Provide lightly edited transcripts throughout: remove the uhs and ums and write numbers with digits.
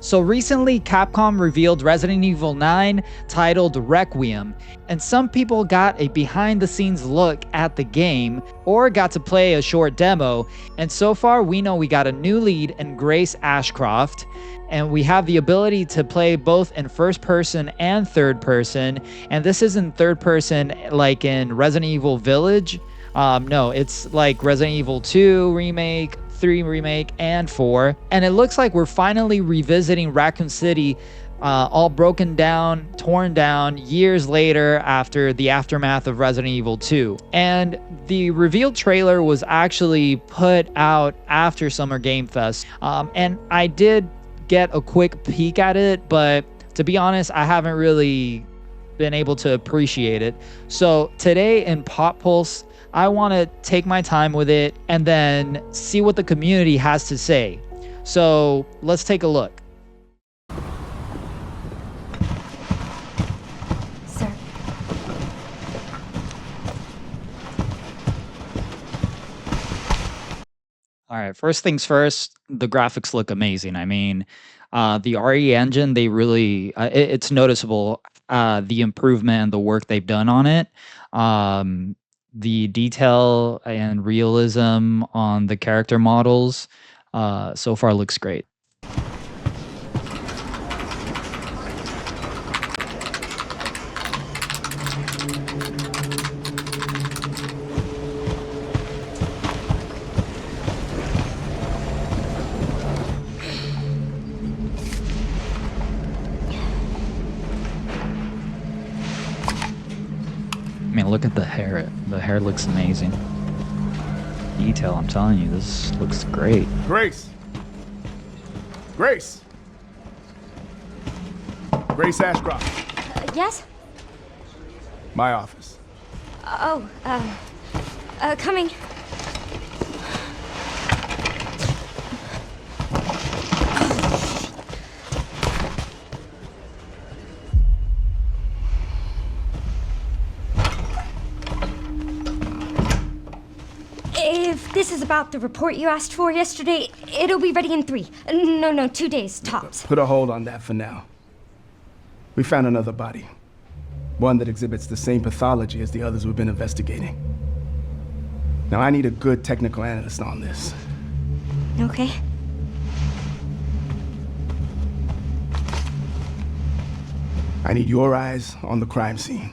So recently, Capcom revealed Resident Evil 9 titled Requiem, and some people got a behind-the-scenes look at the game or got to play a short demo, and so far we know we got a new lead in Grace Ashcroft, and we have the ability to play both in first person and third person, and this isn't third person like in Resident Evil Village. No, it's like Resident Evil 2 Remake, 3 Remake, and 4. And it looks like we're finally revisiting Raccoon City, all broken down, torn down, years later after the aftermath of Resident Evil 2. And the revealed trailer was actually put out after Summer Game Fest. And I did get a quick peek at it, but to be honest, I haven't really been able to appreciate it. So today in Pop Pulse, I want to take my time with it and then see what the community has to say. So let's take a look. Sir. All right, first things first, the graphics look amazing. I mean, the RE engine, they really, it's noticeable, the improvement and the work they've done on it. The detail and realism on the character models so far looks great. I mean, look at the hair. The hair looks amazing. Detail, I'm telling you, this looks great. Grace! Grace! Grace Ashcroft. Yes? My office. Oh, coming. If this is about the report you asked for yesterday, it'll be ready in 3. No, 2 days, tops. Put a hold on that for now. We found another body. One that exhibits the same pathology as the others we've been investigating. Now, I need a good technical analyst on this. Okay. I need your eyes on the crime scene.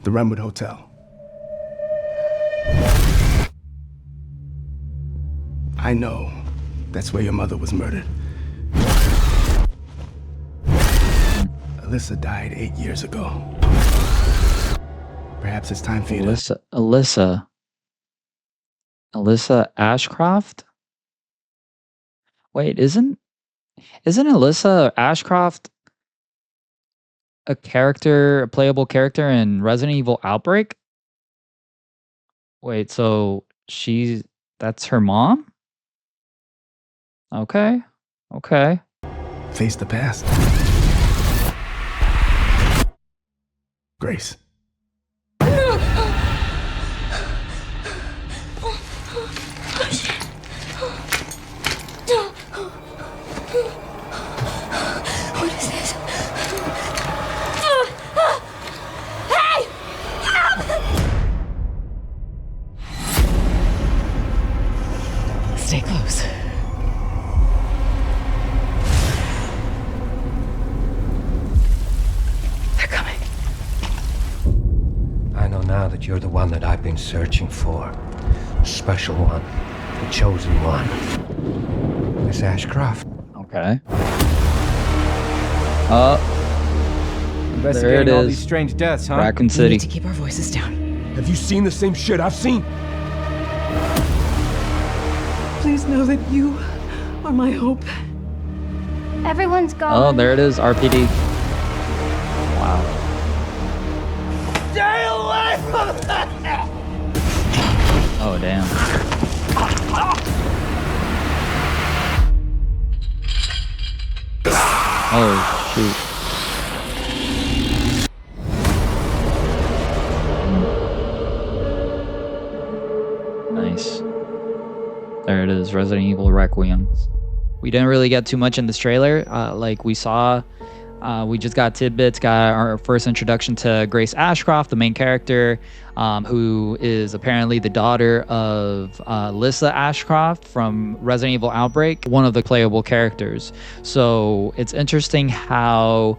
The Renwood Hotel. I know that's where your mother was murdered. Alyssa died 8 years ago. Perhaps it's time for you to... Alyssa Ashcroft? Wait, isn't Alyssa Ashcroft a playable character in Resident Evil Outbreak? Wait, so that's her mom? Okay. Face the past. Grace. What is this? Hey! Help! Stay close. They're coming. I know now that you're the one that I've been searching for. The special one. The chosen one. Miss Ashcroft. Okay. Investigating there it all is. these strange deaths, huh? Raccoon We City. need to keep our voices down. Have you seen the same shit I've seen? Please know that you are my hope. Everyone's Oh, gone. there it is. RPD. Wow. Stay away from that! Oh, damn. Oh, shoot. Nice. There it is, Resident Evil Requiem. We didn't really get too much in this trailer. Like we saw, we just got tidbits, got our first introduction to Grace Ashcroft, the main character, who is apparently the daughter of Lisa Ashcroft from Resident Evil Outbreak, one of the playable characters. So it's interesting how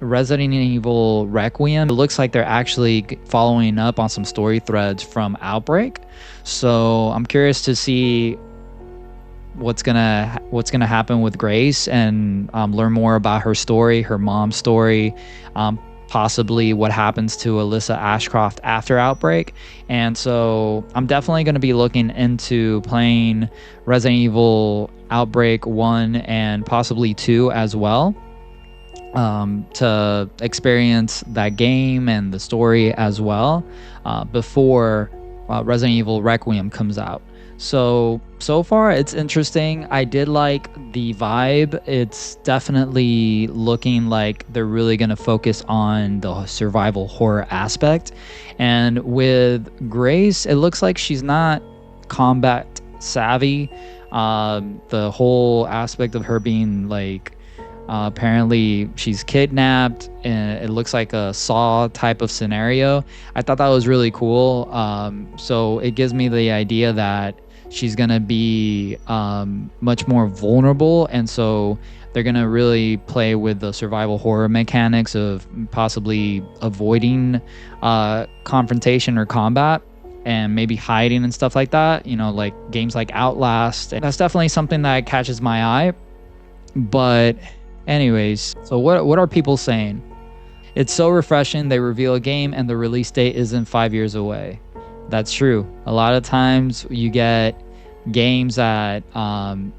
Resident Evil Requiem, it looks like they're actually following up on some story threads from Outbreak. So I'm curious to see what's gonna happen with Grace, and learn more about her story, her mom's story, possibly what happens to Alyssa Ashcroft after Outbreak. And so I'm definitely going to be looking into playing Resident Evil Outbreak 1 and possibly 2 as well, to experience that game and the story as well, before Resident Evil Requiem comes out. So far it's interesting. I did like the vibe. It's definitely looking like they're really going to focus on the survival horror aspect. And with Grace, it looks like she's not combat savvy. The whole aspect of her being like, apparently she's kidnapped, and it looks like a Saw type of scenario. I thought that was really cool. So it gives me the idea that she's gonna be much more vulnerable, and so they're gonna really play with the survival horror mechanics of possibly avoiding confrontation or combat, and maybe hiding and stuff like that, you know, like games like Outlast. And that's definitely something that catches my eye. But anyways, so what are people saying? It's so refreshing. They reveal a game and the release date isn't 5 years away. That's true. A lot of times you get games that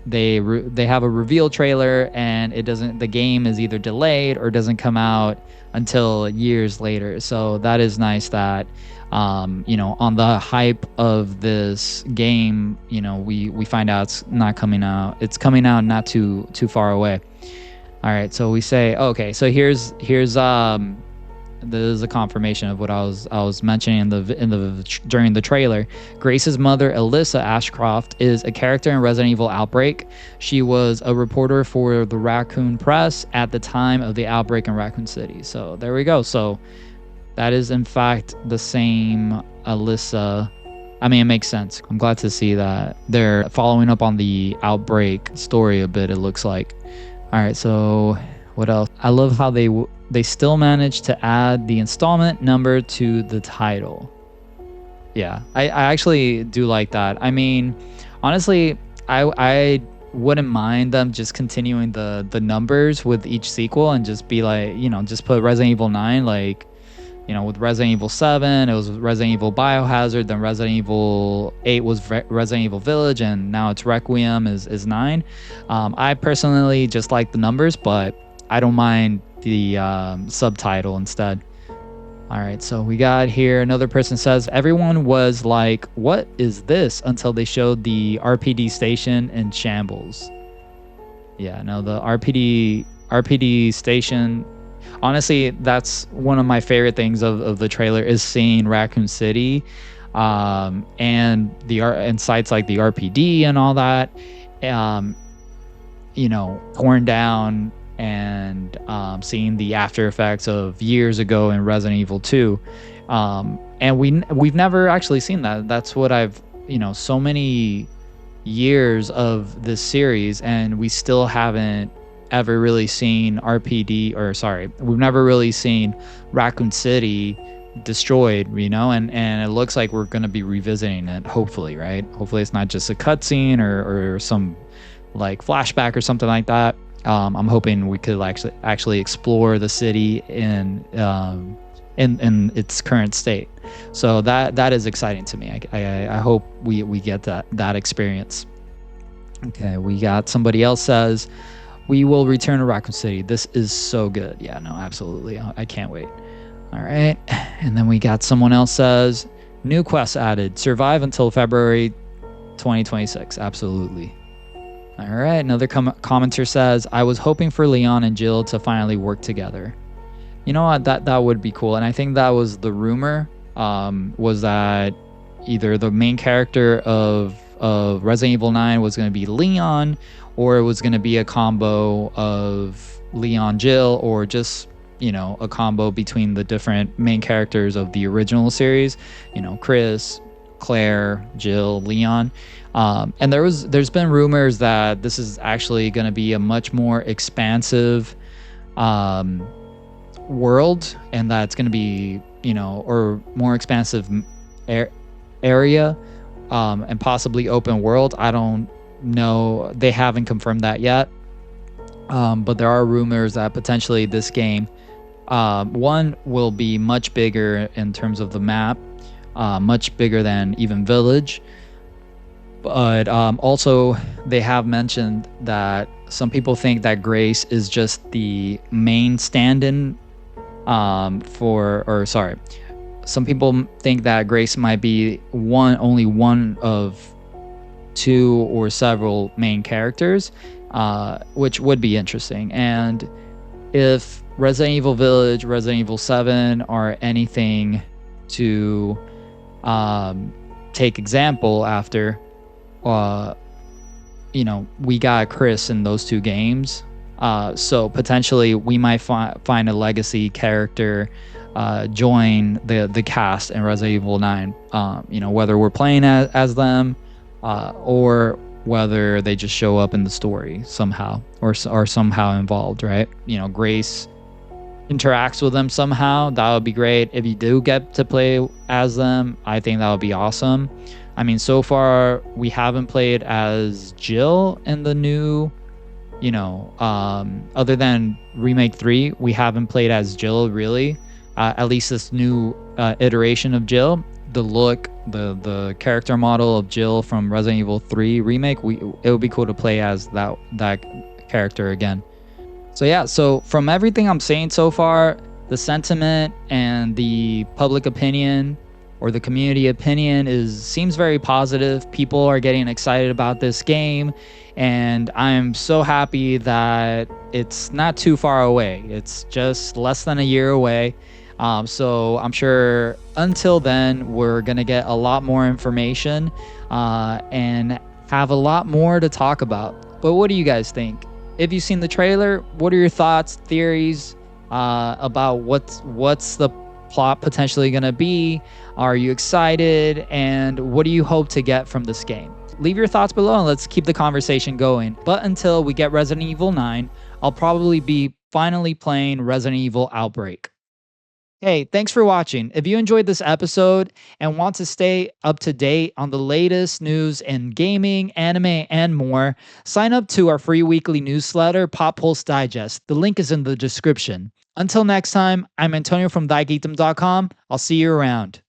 they have a reveal trailer and the game is either delayed or doesn't come out until years later. So that is nice that you know, on the hype of this game, you know, we find out it's not coming out. It's coming out not too far away. All right, so we say, okay, so here's this is a confirmation of what I was mentioning during the trailer. Grace's mother, Alyssa Ashcroft, is a character in Resident Evil Outbreak. She was a reporter for the Raccoon Press at the time of the outbreak in Raccoon City. So there we go. So that is in fact the same Alyssa. I mean, it makes sense. I'm glad to see that they're following up on the Outbreak story a bit, it looks like. All right, so what else? I love how they still managed to add the installment number to the title. Yeah, I actually do like that. I mean, honestly, I wouldn't mind them just continuing the numbers with each sequel and just be like, you know, just put Resident Evil 9, like, you know, with Resident Evil 7, it was Resident Evil Biohazard, then Resident Evil 8 was Resident Evil Village, and now it's Requiem is 9. I personally just like the numbers, but I don't mind the subtitle instead. All right, so we got here, another person says, everyone was like, what is this, until they showed the RPD station in shambles. Yeah, no, the RPD station, honestly, that's one of my favorite things of the trailer, is seeing Raccoon City, and sites like the RPD and all that, you know, torn down, and seeing the after effects of years ago in Resident Evil 2, and we've never actually seen that. That's what I've, you know, so many years of this series, and we still haven't ever really seen we've never really seen Raccoon City destroyed, you know, and it looks like we're going to be revisiting it, hopefully, right? Hopefully it's not just a cutscene or some like flashback or something like that. I'm hoping we could actually explore the city in its current state. So that is exciting to me. I hope we get that experience. Okay, we got somebody else says, we will return to Raccoon City. This is so good. Yeah, no, absolutely. I can't wait. All right, and then we got someone else says, new quests added. Survive until February 2026. Absolutely. All right, another commenter says, I was hoping for Leon and Jill to finally work together. You know what, that would be cool. And I think that was the rumor, was that either the main character of of Resident Evil 9 was going to be Leon, or it was going to be a combo of Leon, Jill, or just, you know, a combo between the different main characters of the original series, you know, Chris, Claire, Jill, Leon. And there's been rumors that this is actually going to be a much more expansive world, and that it's going to be, you know, or more expansive area, and possibly open world. I don't know. They haven't confirmed that yet. But there are rumors that potentially this game, one, will be much bigger in terms of the map, much bigger than even Village. But also, they have mentioned that some people think that Grace is just the main stand-in some people think that Grace might be only one of two or several main characters, which would be interesting. And if Resident Evil Village, Resident Evil 7 are anything to take example after, you know, we got Chris in those two games. So potentially we might find a legacy character join the cast in Resident Evil 9. You know, whether we're playing as them, or whether they just show up in the story somehow, or somehow involved, right? You know, Grace interacts with them somehow. That would be great. If you do get to play as them, I think that would be awesome. I mean, so far we haven't played as Jill in the new, you know, other than Remake 3, we haven't played as Jill really. At least this new iteration of Jill. The look, the character model of Jill from Resident Evil 3 Remake, it would be cool to play as that character again. So yeah, so from everything I'm saying so far, the sentiment and the public opinion, or the community opinion, seems very positive. People are getting excited about this game, and I'm so happy that it's not too far away. It's just less than a year away. So I'm sure until then, we're gonna get a lot more information and have a lot more to talk about. But what do you guys think? If you've seen the trailer, what are your thoughts, theories about what's the plot potentially gonna be? Are you excited? And what do you hope to get from this game? Leave your thoughts below and let's keep the conversation going. But until we get Resident Evil 9, I'll probably be finally playing Resident Evil Outbreak. Hey, thanks for watching. If you enjoyed this episode and want to stay up to date on the latest news in gaming, anime, and more, sign up to our free weekly newsletter, Pop Pulse Digest. The link is in the description. Until next time, I'm Antonio from ThyGeekdom.com. I'll see you around.